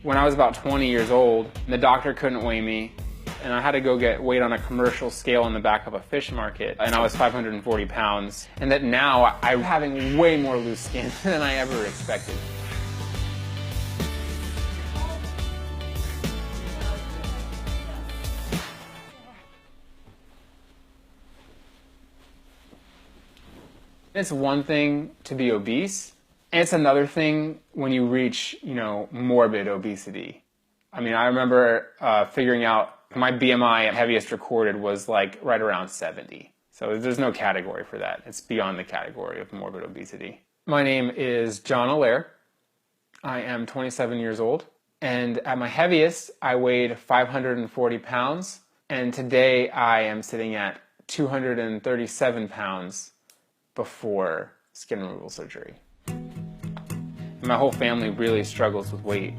when I was about 20 years old. The doctor couldn't weigh me, and I had to go get weighed on a commercial scale in the back of a fish market, and I was 540 pounds. And that now I'm having way more loose skin than I ever expected. It's one thing to be obese, and it's another thing when you reach, morbid obesity. I mean, I remember figuring out my BMI heaviest recorded was like right around 70. So there's no category for that. It's beyond the category of morbid obesity. My name is John Allaire. I am 27 years old, and at my heaviest, I weighed 540 pounds, and today I am sitting at 237 pounds before skin removal surgery. My whole family really struggles with weight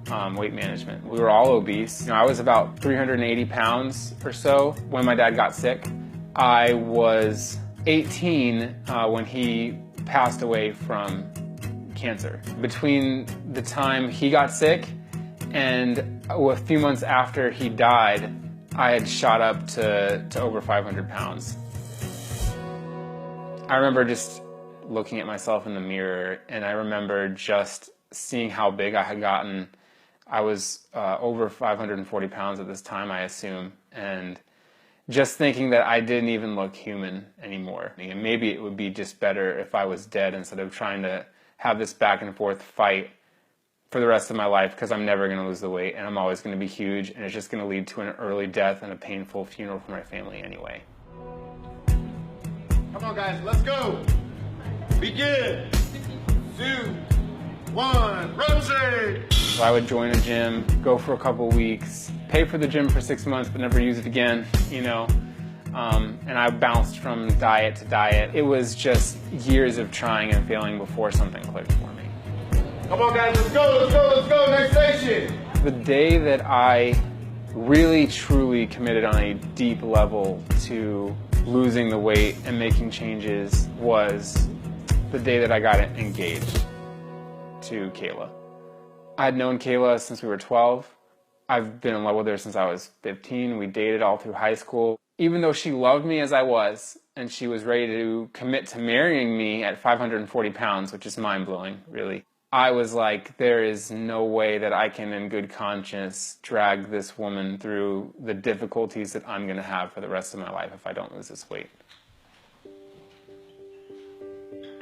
management. We were all obese. I was about 380 pounds or so when my dad got sick. I was 18 when he passed away from cancer. Between the time he got sick and a few months after he died, I had shot up to over 500 pounds. I remember just looking at myself in the mirror, and I remember just seeing how big I had gotten. I was over 540 pounds at this time, I assume, and just thinking that I didn't even look human anymore. And maybe it would be just better if I was dead instead of trying to have this back and forth fight for the rest of my life, because I'm never going to lose the weight, and I'm always going to be huge, and it's just going to lead to an early death and a painful funeral for my family anyway. Come on, guys, let's go. Begin. 2, 1, Rosie. So I would join a gym, go for a couple weeks, pay for the gym for 6 months, but never use it again, and I bounced from diet to diet. It was just years of trying and failing before something clicked for me. Come on, guys, let's go, let's go, let's go, next station. The day that I really, truly committed on a deep level to losing the weight and making changes was the day that I got engaged to Kayla. I had known Kayla since we were 12. I've been in love with her since I was 15. We dated all through high school. Even though she loved me as I was, and she was ready to commit to marrying me at 540 pounds, which is mind-blowing, really, I was like, there is no way that I can, in good conscience, drag this woman through the difficulties that I'm going to have for the rest of my life if I don't lose this weight.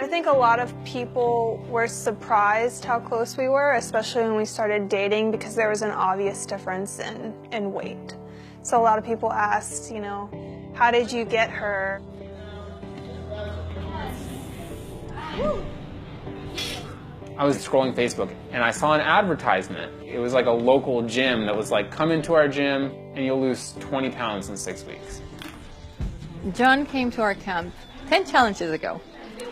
I think a lot of people were surprised how close we were, especially when we started dating, because there was an obvious difference in weight. So a lot of people asked, how did you get her? I was scrolling Facebook and I saw an advertisement. It was like a local gym that was like, come into our gym and you'll lose 20 pounds in 6 weeks. John came to our camp 10 challenges ago.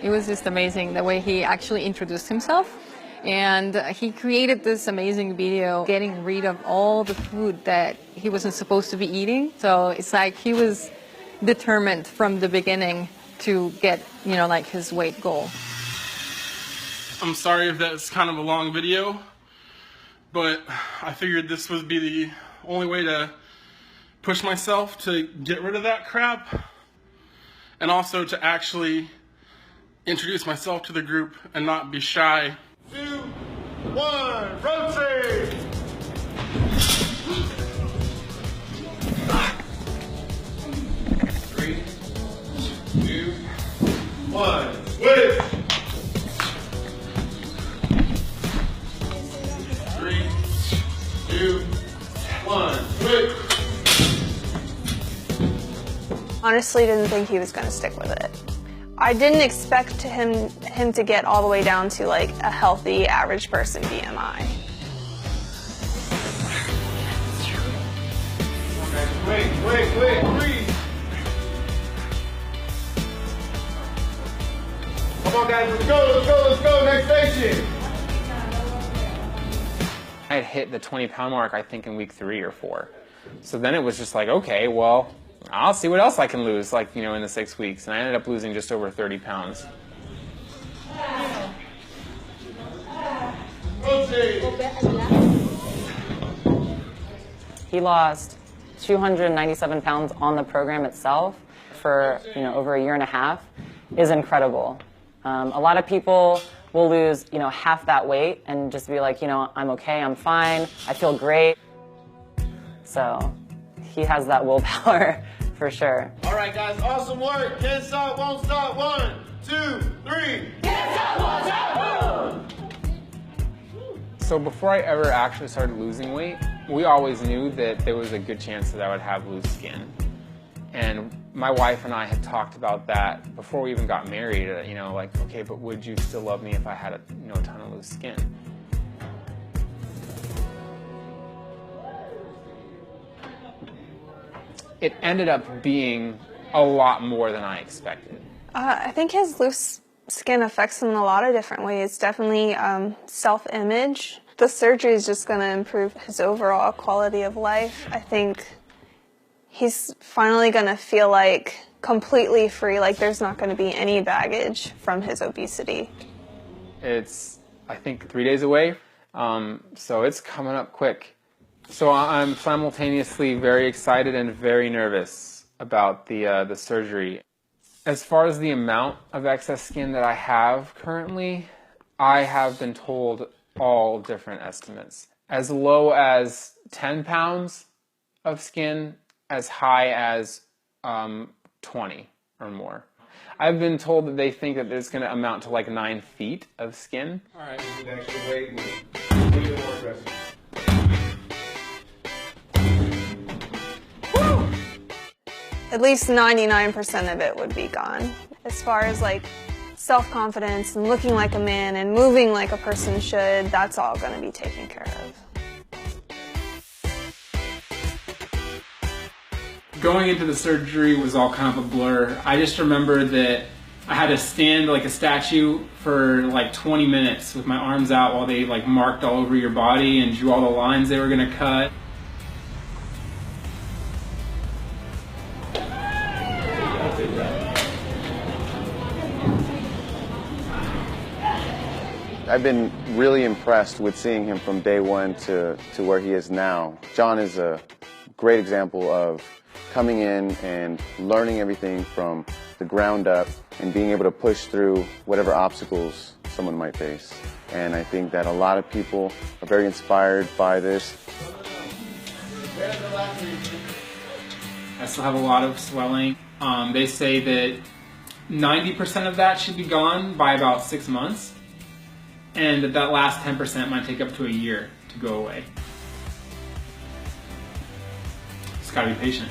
It was just amazing the way he actually introduced himself, and he created this amazing video getting rid of all the food that he wasn't supposed to be eating. So it's like he was determined from the beginning to get, his weight goal. I'm sorry if that's kind of a long video, but I figured this would be the only way to push myself to get rid of that crap, and also to actually introduce myself to the group and not be shy. 2, 1, rotate! 3, 2, 1, switch! 3, 2, 1, switch! Honestly, didn't think he was going to stick with it. I didn't expect him to get all the way down to like a healthy, average person BMI. Wait, breathe. Come on, guys, let's go, next station. I had hit the 20-pound mark, I think, in week 3 or 4. So then it was just like, okay, well, I'll see what else I can lose, in the 6 weeks. And I ended up losing just over 30 pounds. Rotate. He lost 297 pounds on the program itself for over a year and a half is incredible. A lot of people will lose half that weight and just be like, I'm okay, I'm fine, I feel great. So he has that willpower for sure. All right, guys, awesome work. Can't stop, won't stop. 1, 2, 3. Can't stop, won't stop. So before I ever actually started losing weight, we always knew that there was a good chance that I would have loose skin. And my wife and I had talked about that before we even got married, like, okay, but would you still love me if I had a ton of loose skin? It ended up being a lot more than I expected. I think his loose skin affects him in a lot of different ways. Definitely self-image. The surgery is just going to improve his overall quality of life. I think he's finally going to feel like completely free, like there's not going to be any baggage from his obesity. It's, I think, 3 days away, so it's coming up quick. So I'm simultaneously very excited and very nervous about the surgery. As far as the amount of excess skin that I have currently, I have been told all different estimates. As low as 10 pounds of skin, as high as 20 or more. I've been told that they think that it's going to amount to like 9 feet of skin. All right, we need extra weight. We need more aggressive. At least 99% of it would be gone. As far as like self-confidence and looking like a man and moving like a person should, that's all going to be taken care of. Going into the surgery was all kind of a blur. I just remember that I had to stand like a statue for like 20 minutes with my arms out while they like marked all over your body and drew all the lines they were going to cut. I've been really impressed with seeing him from day one to where he is now. John is a great example of coming in and learning everything from the ground up and being able to push through whatever obstacles someone might face. And I think that a lot of people are very inspired by this. I still have a lot of swelling. They say that 90% of that should be gone by about 6 months, and that last 10% might take up to a year to go away. Just gotta be patient.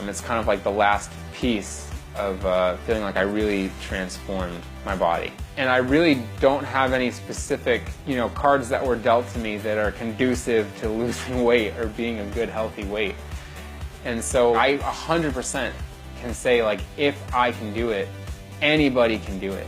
It's kind of like the last piece of feeling like I really transformed my body. And I really don't have any specific, cards that were dealt to me that are conducive to losing weight or being a good, healthy weight. And so I 100% can say, like, if I can do it, anybody can do it.